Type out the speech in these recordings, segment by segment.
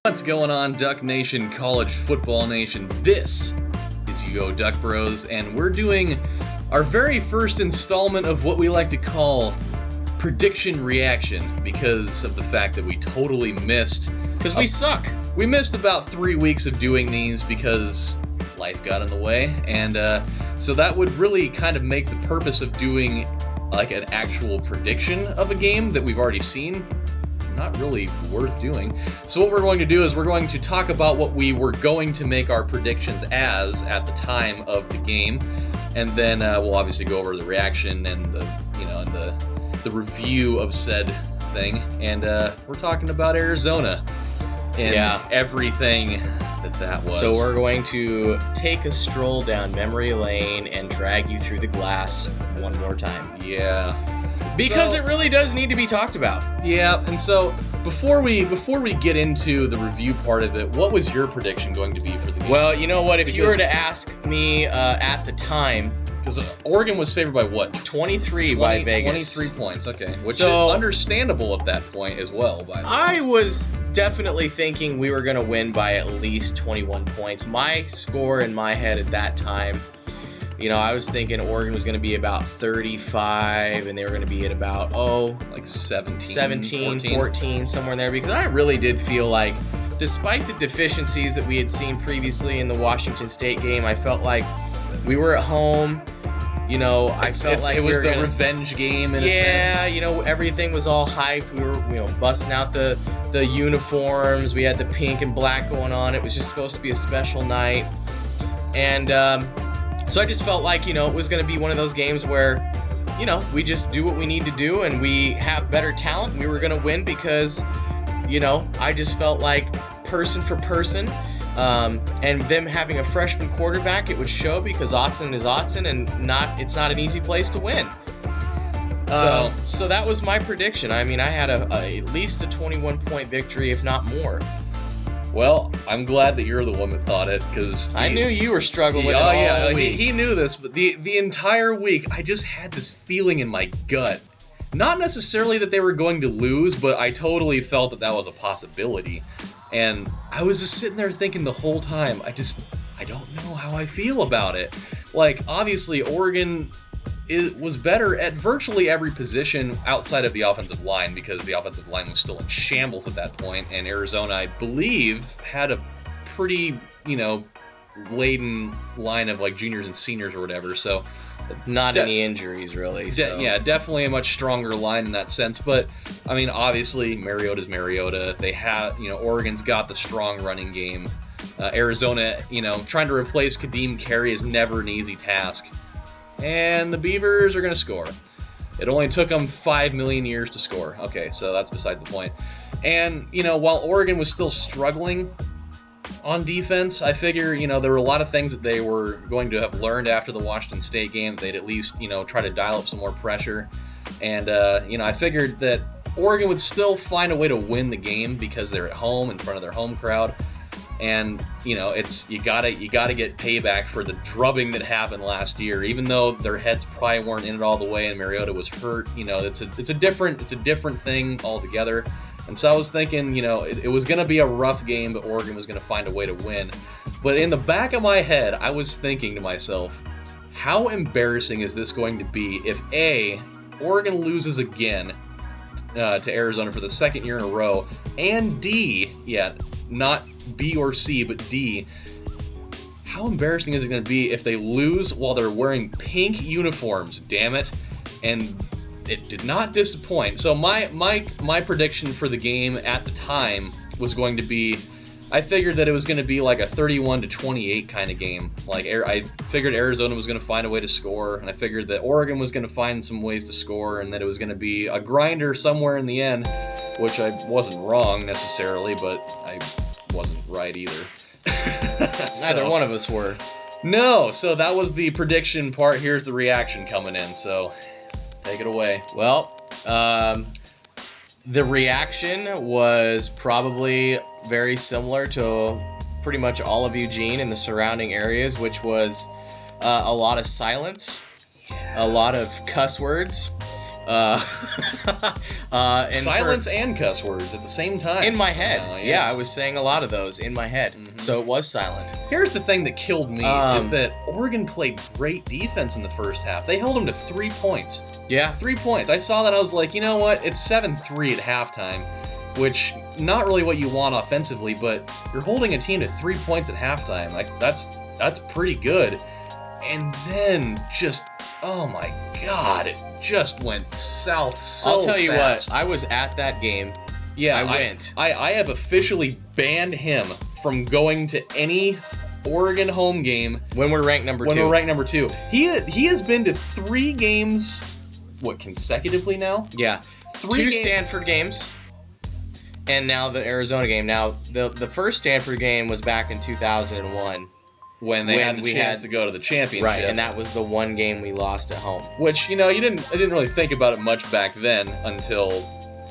What's going on, Duck Nation, College Football Nation? This is UODuckBros, and we're doing our very first installment of what we like to call Prediction Reaction, because of the fact that we totally missed. Because we suck. We missed about 3 weeks of doing these because life got in the way, and so that would really kind of make the purpose of doing like an actual prediction of a game that we've already seen not really worth doing. So what we're going to do is we're going to talk about what we were going to make our predictions as at the time of the game, and then we'll obviously go over the reaction and the review of said thing. And we're talking about Arizona and everything that was. So we're going to take a stroll down memory lane and drag you through the glass one more time. Yeah. Because it really does need to be talked about. Yeah, and so before we get into the review part of it, what was your prediction going to be for the game? Well, you know what? If you were to ask me at the time, because Oregon was favored by what? 23 by Vegas. 23 points, okay. Which is understandable at that point as well. By the way. I was definitely thinking we were going to win by at least 21 points. My score in my head at that time, I was thinking Oregon was going to be about 35, and they were going to be at about, like 17, 14, somewhere in there. Because I really did feel like, despite the deficiencies that we had seen previously in the Washington State game, I felt like we were at home. It was the revenge game in a sense. Yeah, everything was all hype. We were, busting out the uniforms. We had the pink and black going on. It was just supposed to be a special night. And so I just felt like, it was going to be one of those games where, we just do what we need to do and we have better talent. We were going to win because, I just felt like person for person, and them having a freshman quarterback, it would show because Autzen is Autzen, and it's not an easy place to win. So that was my prediction. I mean, I had at least a 21-point victory, if not more. Well, I'm glad that you're the one that thought it, because I knew you were struggling with it all week. He knew this, but the entire week, I just had this feeling in my gut. Not necessarily that they were going to lose, but I totally felt that was a possibility. And I was just sitting there thinking the whole time, I don't know how I feel about it. Like, obviously, Oregon was better at virtually every position outside of the offensive line, because the offensive line was still in shambles at that point, and Arizona, I believe, had a pretty, laden line of like juniors and seniors or whatever, so not any injuries really. Definitely a much stronger line in that sense. But I mean, obviously Mariota's Mariota. They have, Oregon's got the strong running game. Arizona, trying to replace Kadeem Carey is never an easy task. And the Beavers are going to score. It only took them 5 million years to score. Okay, so that's beside the point. And, while Oregon was still struggling on defense, I figure, there were a lot of things that they were going to have learned after the Washington State game. They'd at least, try to dial up some more pressure. And, I figured that Oregon would still find a way to win the game because they're at home in front of their home crowd. And, it's you gotta get payback for the drubbing that happened last year. Even though their heads probably weren't in it all the way and Mariota was hurt, it's a different thing altogether. And so I was thinking, it was going to be a rough game, but Oregon was going to find a way to win. But in the back of my head, I was thinking to myself, how embarrassing is this going to be if A, Oregon loses again to Arizona for the second year in a row, and D, not B or C, but D, how embarrassing is it going to be if they lose while they're wearing pink uniforms, damn it, and it did not disappoint. So my prediction for the game at the time was going to be, I figured that it was going to be like a 31-28 kind of game. Like, I figured Arizona was going to find a way to score, and I figured that Oregon was going to find some ways to score, and that it was going to be a grinder somewhere in the end, which I wasn't wrong necessarily, but I wasn't right either. Neither one of us were. No, so that was the prediction part. Here's the reaction coming in, so take it away. Well, the reaction was probably very similar to pretty much all of Eugene and the surrounding areas, which was a lot of silence, a lot of cuss words, And Silence and cuss words at the same time. in my head. Yes. Yeah, I was saying a lot of those in my head. Mhm. So it was silent. Here's the thing that killed me is that Oregon played great defense in the first half. They held them to 3 points. Yeah. 3 points. I saw that. I was like, you know what? It's 7-3 at halftime, which not really what you want offensively, but you're holding a team to 3 points at halftime. Like that's pretty good. And then just, oh my God, it just went south so I'll tell you fast. what, I was at that game. Yeah, I went. I have officially banned him from going to any Oregon home game When we're ranked number 2. when we're ranked number 2. He has been to 3 games, consecutively now? Yeah. 3 2 games. Stanford games. And now the Arizona game. Now, the first Stanford game was back in 2001. When they had the we chance had- to go to the championship. Right, and that was the one game we lost at home. Which, I didn't really think about it much back then until,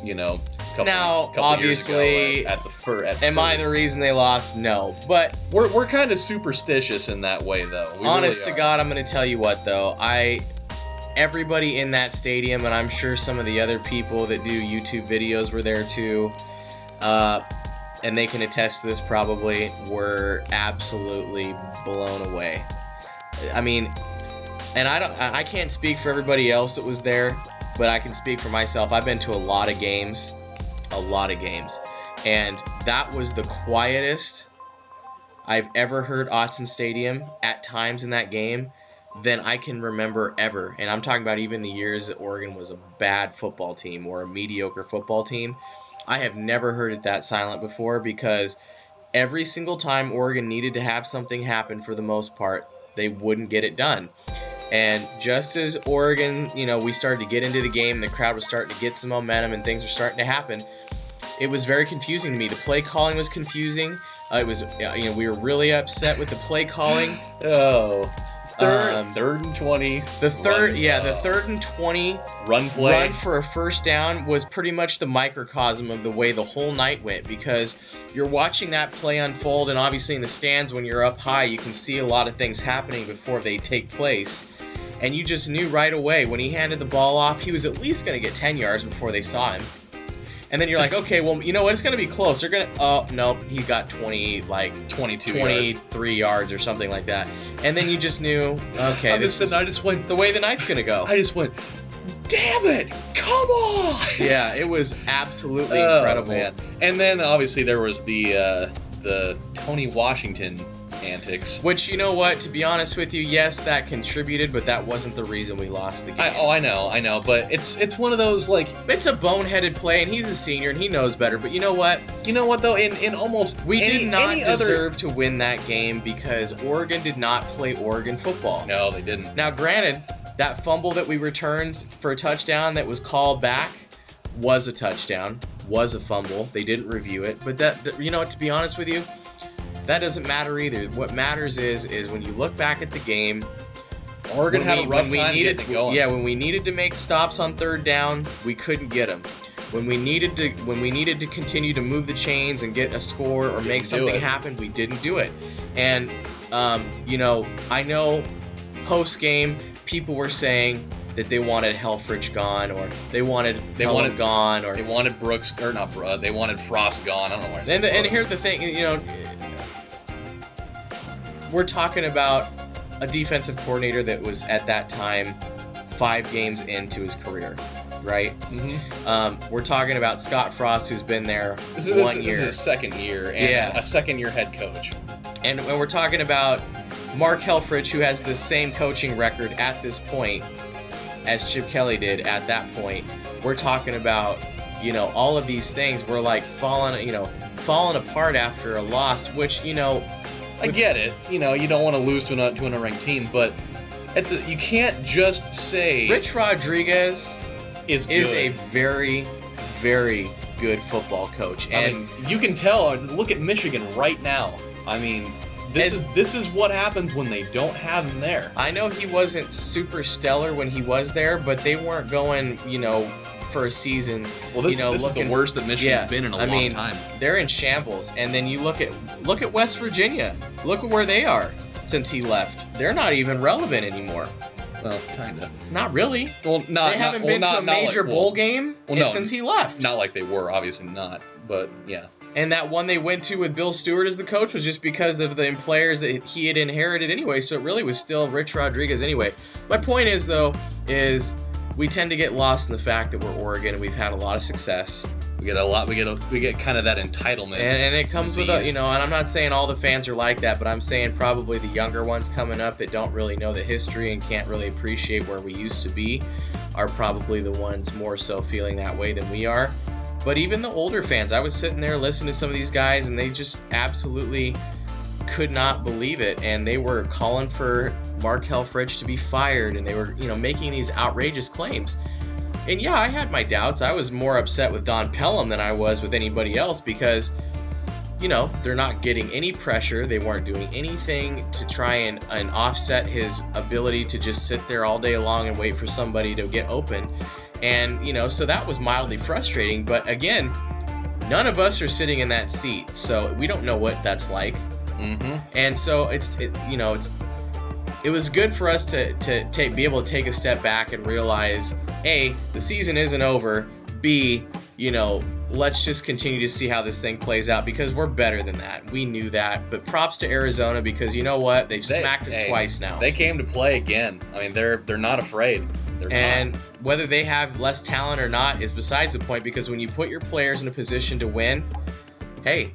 a couple obviously, years ago at Am I the reason they lost? No. But we're kind of superstitious in that way, though. We honest really to are. God, I'm going to tell you what, though. Everybody in that stadium, and I'm sure some of the other people that do YouTube videos were there too, and they can attest to this probably, were absolutely blown away. I mean, and I can't speak for everybody else that was there, but I can speak for myself. I've been to a lot of games, and that was the quietest I've ever heard Autzen Stadium at times in that game than I can remember ever. And I'm talking about even the years that Oregon was a bad football team or a mediocre football team. I have never heard it that silent before, because every single time Oregon needed to have something happen, for the most part, they wouldn't get it done. And just as Oregon, we started to get into the game, the crowd was starting to get some momentum and things were starting to happen, it was very confusing to me. The play calling was confusing. We were really upset with the play calling. Oh. Third and 20. The third and 20 run play. Run for a first down was pretty much the microcosm of the way the whole night went, because you're watching that play unfold, and obviously in the stands when you're up high, you can see a lot of things happening before they take place. And you just knew right away when he handed the ball off, he was at least going to get 10 yards before they saw him. And then you're like, okay, well, you know what? It's going to be close. They're going to... Oh, nope. He got 23 yards or something like that. And then you just knew, okay, this is the way the night's going to go. I just went, damn it! Come on! Yeah, it was absolutely incredible. Man. And then, obviously, there was the Tony Washington antics. Which, you know what, to be honest with you, yes, that contributed, but that wasn't the reason we lost the game. I know, but it's one of those, it's a boneheaded play, and he's a senior, and he knows better, but you know what? You know what, though, in almost we did not deserve to win that game, because Oregon did not play Oregon football. No, they didn't. Now, granted, that fumble that we returned for a touchdown that was called back was a touchdown, was a fumble. They didn't review it, but that, to be honest with you, that doesn't matter either. What matters is when you look back at the game, Oregon had a rough time getting it going. Yeah, when we needed to make stops on third down, we couldn't get them. When we needed to continue to move the chains and get a score or make something happen, we didn't do it. And I know post game people were saying that they wanted Helfrich gone, or they wanted gone, or they wanted Brooks, or not Brooks, they wanted Frost gone. I don't know why. And here's the thing, we're talking about a defensive coordinator that was at that time 5 games into his career, right? Mm-hmm. We're talking about Scott Frost, who's been there 1 year. This is his second year, and a second-year head coach. And we're talking about Mark Helfrich, who has the same coaching record at this point as Chip Kelly did at that point. We're talking about, all of these things were like falling apart after a loss, which, I get it. You don't want to lose to an unranked team, but you can't just say Rich Rodriguez is a very, very good football coach. And you can tell. Look at Michigan right now. This is what happens when they don't have him there. I know he wasn't super stellar when he was there, but they weren't going, for a season. Well, this is the worst that Michigan's been in a long time. They're in shambles. And then you look at West Virginia. Look at where they are since he left. They're not even relevant anymore. Well, kind of. Not really. Well, not. They haven't not, been well, to a not major like, bowl game no, since he left. Not like they were, obviously not. But yeah. And that one they went to with Bill Stewart as the coach was just because of the players that he had inherited anyway. So it really was still Rich Rodriguez anyway. My point is, though, is we tend to get lost in the fact that we're Oregon and we've had a lot of success. We get kind of that entitlement. And it comes disease. with and I'm not saying all the fans are like that, but I'm saying probably the younger ones coming up that don't really know the history and can't really appreciate where we used to be are probably the ones more so feeling that way than we are. But even the older fans, I was sitting there listening to some of these guys, and they just absolutely could not believe it. And they were calling for Mark Helfrich to be fired, and they were, making these outrageous claims. And yeah, I had my doubts. I was more upset with Don Pelham than I was with anybody else because, they're not getting any pressure. They weren't doing anything to try and offset his ability to just sit there all day long and wait for somebody to get open. And, so that was mildly frustrating. But again, none of us are sitting in that seat, so we don't know what that's like. Mm-hmm. And so it was good for us to be able to take a step back and realize, A, the season isn't over. B, let's just continue to see how this thing plays out because we're better than that. We knew that. But props to Arizona because you know what? They've smacked us twice now. They came to play again. I mean, they're not afraid. And whether they have less talent or not is besides the point because when you put your players in a position to win, hey,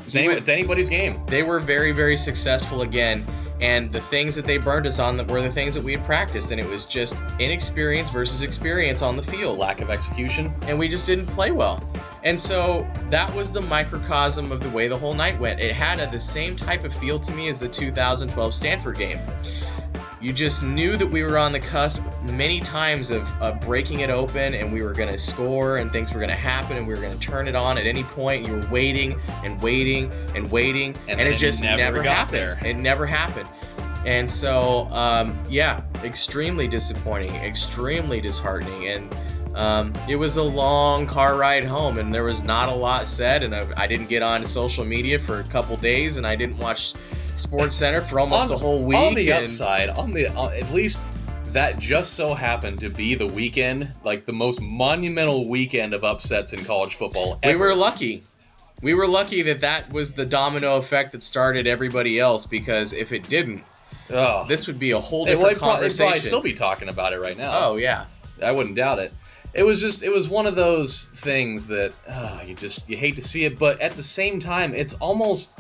it's anybody's game. They were very, very successful again. And the things that they burned us on were the things that we had practiced. And it was just inexperience versus experience on the field. Lack of execution. And we just didn't play well. And so that was the microcosm of the way the whole night went. It had the same type of feel to me as the 2012 Stanford game. You just knew that we were on the cusp many times of breaking it open and we were going to score and things were going to happen and we were going to turn it on at any point. You were waiting and waiting and waiting and it just never happened. It never happened. And so, extremely disappointing, extremely disheartening. And it was a long car ride home and there was not a lot said. And I didn't get on social media for a couple days and I didn't watch Sports Center for almost a whole week. On the upside, at least that just so happened to be the weekend, like the most monumental weekend of upsets in college football ever. We were lucky. We were lucky that was the domino effect that started everybody else because if it didn't, this would be a whole different conversation. They'd probably still be talking about it right now. Oh, yeah. I wouldn't doubt it. It was one of those things that you hate to see it, but at the same time, it's almost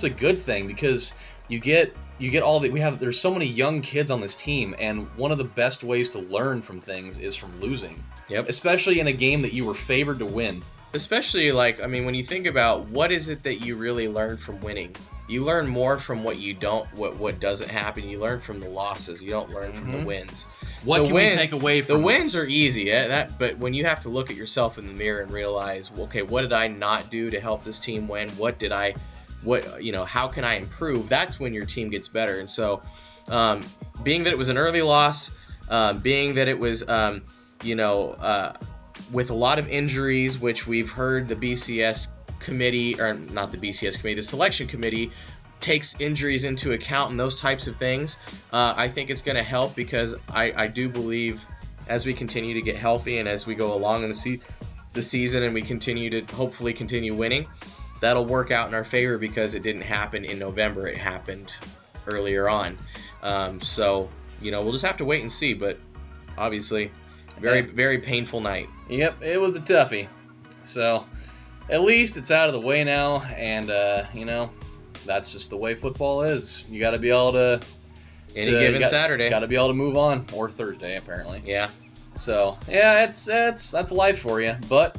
a good thing because you get there's so many young kids on this team, and one of the best ways to learn from things is from losing. Yep. Especially in a game that you were favored to win. Especially when you think about what is it that you really learn from winning. You learn more from what doesn't happen. You learn from the losses. You don't learn from the wins. What can we take away from the wins? Are easy, but when you have to look at yourself in the mirror and realize, okay, what did I not do to help this team win? How can I improve? That's when your team gets better. And so, being that it was an early loss, being that it was, with a lot of injuries, which we've heard the BCS committee, or not the BCS committee, the selection committee takes injuries into account and those types of things. I think it's going to help because I do believe as we continue to get healthy and as we go along in the season and we continue to hopefully continue winning, that'll work out in our favor because it didn't happen in November. It happened earlier on. So, we'll just have to wait and see. But obviously, very, very painful night. Yep, it was a toughie. So, at least it's out of the way now, and, that's just the way football is. You got to be able to... Saturday. Got to be able to move on. Or Thursday, apparently. Yeah. So, yeah, that's life for you. But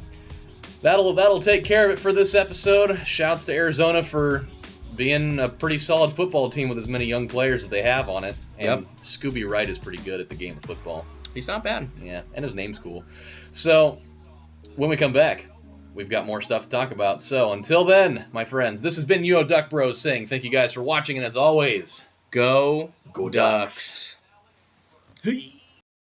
that'll take care of it for this episode. Shouts to Arizona for being a pretty solid football team with as many young players as they have on it. And Scooby Wright is pretty good at the game of football. He's not bad. Yeah, and his name's cool. So, when we come back, we've got more stuff to talk about. So, until then, my friends, this has been UODuckBros saying thank you guys for watching, and as always, Go Ducks. Hey.